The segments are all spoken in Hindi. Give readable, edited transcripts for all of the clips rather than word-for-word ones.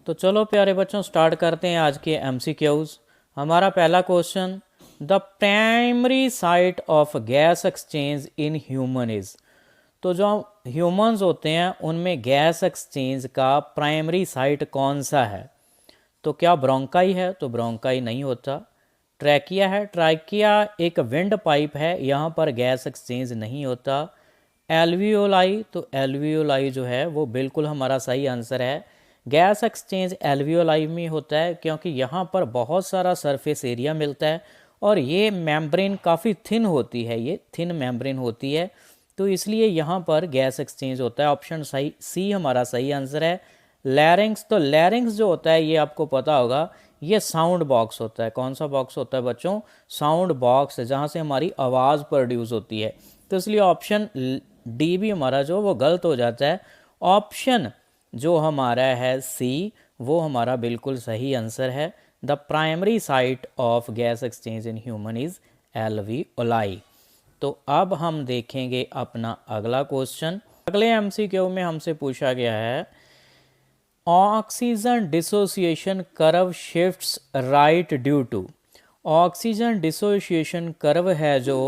तो चलो प्यारे बच्चों स्टार्ट करते हैं आज के एमसीक्यूज। हमारा पहला question, the primary site of gas exchange in human is. तो जो ह्यूमंस होते हैं उनमें गैस एक्सचेंज का प्राइमरी साइट कौन सा है? तो क्या ब्रोंकाई है? तो ब्रोंकाई नहीं होता। ट्रैकिया है? ट्रैकिया एक विंड पाइप है, यहाँ पर गैस एक्सचेंज नहीं होता। एल्वियोलाई, तो एल्वियोलाई जो है वो बिल्कुल हमारा सही आंसर है। गैस एक्सचेंज एल्वियोलाई में होता है क्योंकि यहाँ पर बहुत सारा सरफेस एरिया मिलता है और ये मेम्ब्रेन काफ़ी थिन होती है, ये थिन मेम्ब्रेन होती है, तो इसलिए यहाँ पर गैस एक्सचेंज होता है। ऑप्शन सही सी हमारा सही आंसर है। लैरिंग्स, तो लैरिंग्स जो होता है ये आपको पता होगा, ये साउंड बॉक्स होता है। कौन सा बॉक्स होता है बच्चों? साउंड बॉक्स है, जहाँ से हमारी आवाज़ प्रोड्यूस होती है। तो इसलिए ऑप्शन डी भी हमारा जो वो गलत हो जाता है। ऑप्शन जो हमारा है सी वो हमारा बिल्कुल सही आंसर है। The primary site of gas exchange in human is alveoli. तो अब हम देखेंगे अपना अगला क्वेश्चन। अगले एमसीक्यू में हमसे पूछा गया है, oxygen dissociation curve shifts right due to. Oxygen dissociation curve है जो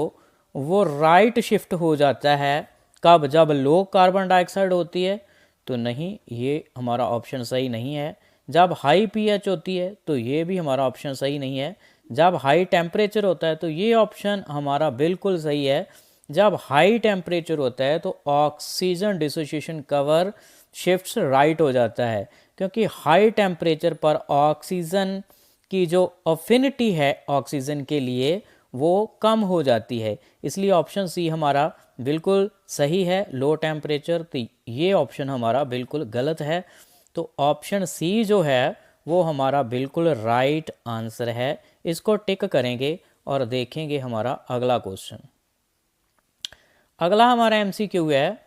वो राइट शिफ्ट हो जाता है कब? जब लो कार्बन डाइऑक्साइड होती है, तो नहीं, ये हमारा ऑप्शन सही नहीं है। जब हाई पीएच होती है, तो ये भी हमारा ऑप्शन सही नहीं है। जब हाई टेम्परेचर होता है, तो ये ऑप्शन हमारा बिल्कुल सही है। जब हाई टेम्परेचर होता है तो oxygen dissociation cover shifts right हो जाता है, क्योंकि हाई टेम्परेचर पर ऑक्सीजन की जो अफिनिटी है ऑक्सीजन के लिए वो कम हो जाती है, इसलिए ऑप्शन सी हमारा बिल्कुल सही है। लो टेम्परेचर, तो ये ऑप्शन हमारा बिल्कुल गलत है। तो ऑप्शन सी जो है वो हमारा बिल्कुल राइट आंसर है। इसको टिक करेंगे और देखेंगे हमारा अगला क्वेश्चन। अगला हमारा एमसीक्यू है,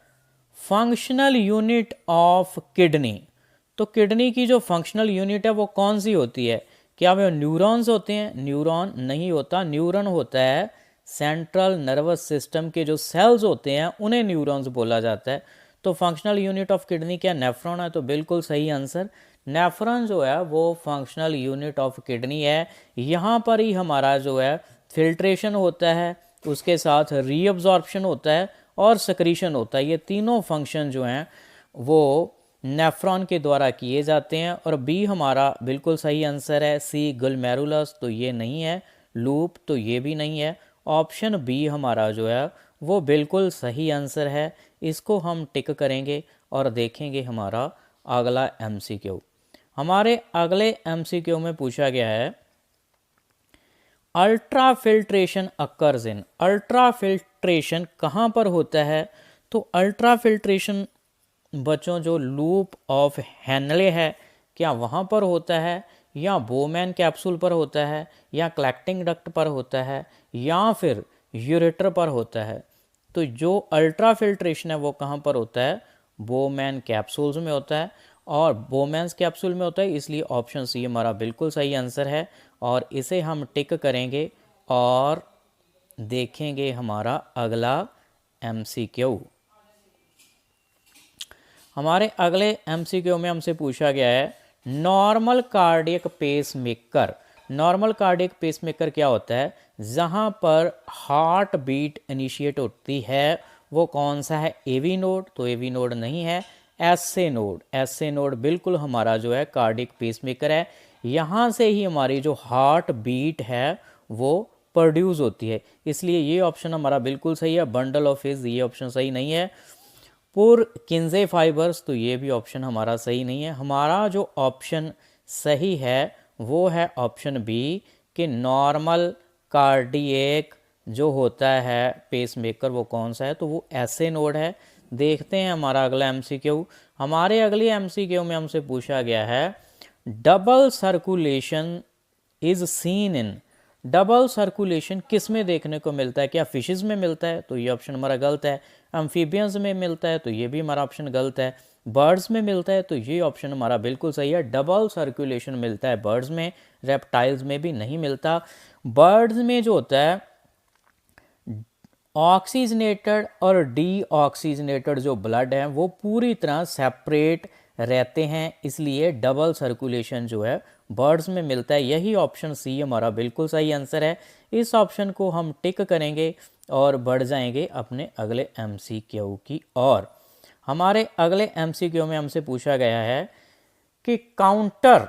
फंक्शनल यूनिट ऑफ किडनी। तो किडनी की जो फंक्शनल यूनिट है वो कौन सी होती है? क्या वे न्यूरॉन्स होते हैं? न्यूरॉन नहीं होता। न्यूरॉन होता है सेंट्रल नर्वस सिस्टम के जो सेल्स होते हैं उन्हें न्यूरॉन्स बोला जाता है। तो फंक्शनल यूनिट ऑफ किडनी क्या नेफ्रॉन है? तो बिल्कुल सही आंसर। नेफ्रॉन जो है वो फंक्शनल यूनिट ऑफ किडनी है। यहाँ पर ही हमारा जो है फिल्ट्रेशन होता है, उसके साथ रीअब्जॉर्प्शन होता है और सक्रीशन होता है। ये तीनों फंक्शन जो हैं वो नेफ्रॉन के द्वारा किए जाते हैं। और बी हमारा बिल्कुल सही आंसर है। सी ग्लोमेरुलस, तो ये नहीं है। लूप, तो ये भी नहीं है। ऑप्शन बी हमारा जो है वो बिल्कुल सही आंसर है। इसको हम टिक करेंगे और देखेंगे हमारा अगला एमसीक्यू। हमारे अगले एमसीक्यू में पूछा गया है, ultra filtration occurs in. Ultra filtration कहाँ पर होता है? तो अल्ट्रा फिल्ट्रेशन बच्चों जो लूप ऑफ हेनले है, क्या वहाँ पर होता है, या बोमैन कैप्सूल पर होता है, या कलेक्टिंग डक्ट पर होता है, या फिर यूरेटर पर होता है? तो जो अल्ट्रा फिल्ट्रेशन है वो कहाँ पर होता है? बोमैन कैप्सूल्स में होता है, और बोमैन्स कैप्सूल में होता है, इसलिए ऑप्शन सी हमारा बिल्कुल सही आंसर है। और इसे हम टिक करेंगे और देखेंगे हमारा अगला एमसीक्यू। हमारे अगले एमसीक्यू में हमसे पूछा गया है, normal cardiac pacemaker. Normal cardiac pacemaker क्या होता है? जहाँ पर हार्ट बीट इनिशिएट होती है वो कौन सा है? एवी नोड, तो एवी नोड नहीं है। एसए नोड, एसए नोड बिल्कुल हमारा जो है कार्डियक पेस मेकर है। यहाँ से ही हमारी जो हार्ट बीट है वो प्रोड्यूस होती है, इसलिए ये ऑप्शन हमारा बिल्कुल सही है। बंडल ऑफ हिज, ये ऑप्शन सही नहीं है। पुर किन्जे फाइबर्स, तो ये भी ऑप्शन हमारा सही नहीं है। हमारा जो ऑप्शन सही है वो है ऑप्शन बी, कि नॉर्मल कार्डियक जो होता है पेस मेकर वो कौन सा है? तो वो एसए नोड है। देखते हैं हमारा अगला एमसीक्यू। हमारे अगले एमसीक्यू में हमसे पूछा गया है, double circulation is seen in. Double circulation किस में देखने को मिलता है? क्या फिशेस में मिलता है? तो ये ऑप्शन हमारा गलत है। एम्फीबियंस में मिलता है? तो ये भी हमारा ऑप्शन गलत है। बर्ड्स में मिलता है? तो ये ऑप्शन हमारा बिल्कुल सही है। डबल सर्कुलेशन मिलता है बर्ड्स में, रेप्टाइल्स में भी नहीं मिलता। बर्ड्स में जो होता है ऑक्सीजनेटेड और डीऑक्सीजनेटेड जो ब्लड है वो पूरी तरह सेपरेट रहते हैं, इसलिए डबल सर्कुलेशन जो है बर्ड्स में मिलता है। यही ऑप्शन सी हमारा बिल्कुल सही आंसर है। इस ऑप्शन को हम टिक करेंगे और बढ़ जाएंगे अपने अगले एमसीक्यू की ओर। हमारे अगले एमसीक्यू में हमसे पूछा गया है कि counter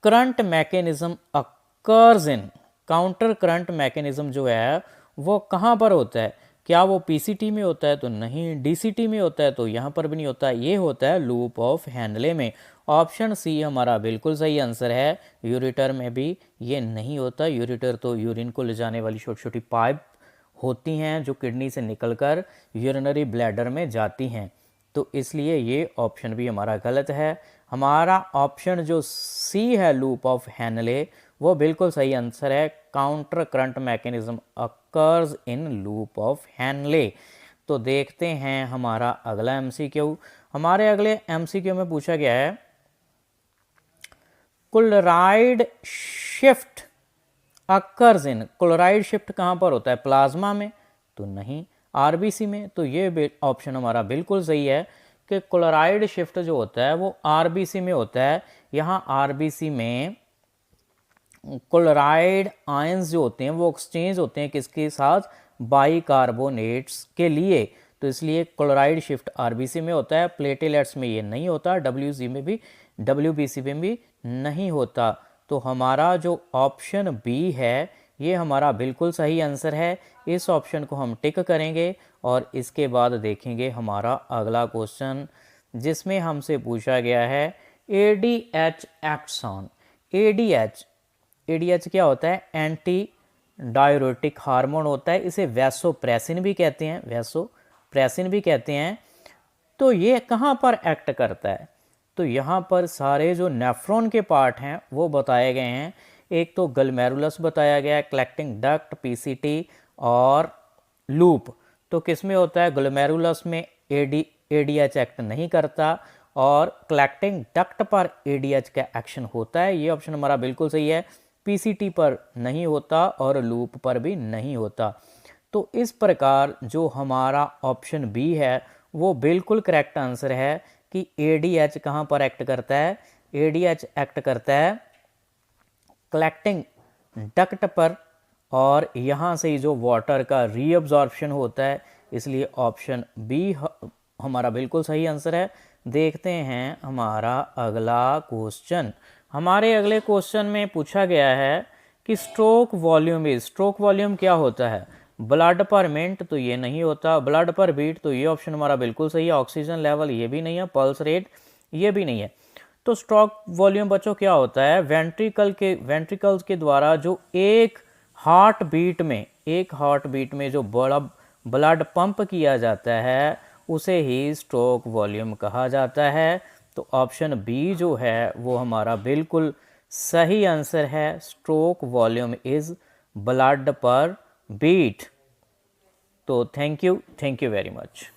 current mechanism occurs in, counter current mechanism जो है वो कहाँ पर होता है? क्या वो पीसीटी में होता है? तो नहीं। डीसीटी में होता है? तो यहाँ पर भी नहीं होता। ये होता है लूप ऑफ हेनले में। ऑप्शन सी हमारा बिल्कुल सही आंसर है। यूरेटर में भी ये नहीं होता। यूरेटर तो यूरिन को ले जाने वाली छोटी छोटी पाइप होती हैं जो किडनी से निकलकर यूरिनरी ब्लैडर में जाती हैं, तो इसलिए ये ऑप्शन भी हमारा गलत है। हमारा ऑप्शन जो सी है लूप ऑफ हेनले वो बिल्कुल सही आंसर है। Counter current mechanism occurs in loop of Henle. तो देखते हैं हमारा अगला एमसीक्यू। हमारे अगले एमसीक्यू में पूछा गया है chloride shift occurs in, chloride shift कहाँ पर होता है? प्लाज्मा में? तो नहीं। आरबीसी में? तो ये ऑप्शन हमारा बिल्कुल सही है कि क्लोराइड शिफ्ट जो होता है वो आरबीसी में होता है। यहाँ आरबीसी में क्लोराइड आयंस जो होते हैं वो एक्सचेंज होते हैं किसके साथ? बाइकार्बोनेट्स के लिए, तो इसलिए क्लोराइड शिफ्ट आरबीसी में होता है। प्लेटलेट्स में ये नहीं होता, डब्ल्यूसी में भी, डब्ल्यूबीसी में भी नहीं होता। तो हमारा जो ऑप्शन बी है ये हमारा बिल्कुल सही आंसर है। इस ऑप्शन को हम टिक करेंगे और इसके बाद देखेंगे हमारा अगला क्वेश्चन, जिसमें हमसे पूछा गया है एडीएच एक्ट्स ऑन। एडीएच क्या होता है? एंटी डाययूरेटिक हार्मोन होता है। इसे वैसोप्रेसिन भी कहते हैं, वैसोप्रेसिन भी कहते हैं। तो ये कहाँ पर एक्ट करता है? तो यहाँ पर सारे जो नेफ्रॉन के पार्ट हैं वो बताए गए हैं। एक तो ग्लोमेरुलस बताया गया है, कलेक्टिंग डक्ट, पीसीटी और लूप। तो किस में होता है? ग्लोमेरुलस में एडीएच एक्ट नहीं करता और कलेक्टिंग डक्ट पर एडीएच का एक्शन होता है। ये ऑप्शन हमारा बिल्कुल सही है। पीसीटी पर नहीं होता और लूप पर भी नहीं होता। तो इस प्रकार जो हमारा ऑप्शन बी है वो बिल्कुल करेक्ट आंसर है कि एडीएच कहाँ पर एक्ट करता है? एडीएच एक्ट करता है कलेक्टिंग डक्ट पर, और यहाँ से जो वाटर का रीअब्जॉर्प्शन होता है, इसलिए ऑप्शन बी हमारा बिल्कुल सही आंसर है। देखते हैं हमारा अगला क्वेश्चन। हमारे अगले क्वेश्चन में पूछा गया है कि स्ट्रोक वॉल्यूम क्या होता है? ब्लड पर मिनट? तो ये नहीं होता। ब्लड पर बीट? तो ये ऑप्शन हमारा बिल्कुल सही है। Oxygen level? ये भी नहीं है। Pulse rate? ये भी नहीं है। तो स्ट्रोक वॉल्यूम बच्चों क्या होता है? वेंट्रिकल्स के द्वारा जो एक हार्ट बीट में जो ब्लड पंप किया जाता है उसे ही स्ट्रोक वॉल्यूम कहा जाता है। तो ऑप्शन बी जो है वो हमारा बिल्कुल सही आंसर है। स्ट्रोक वॉल्यूम इज ब्लड पर बीट। तो थैंक यू वेरी मच।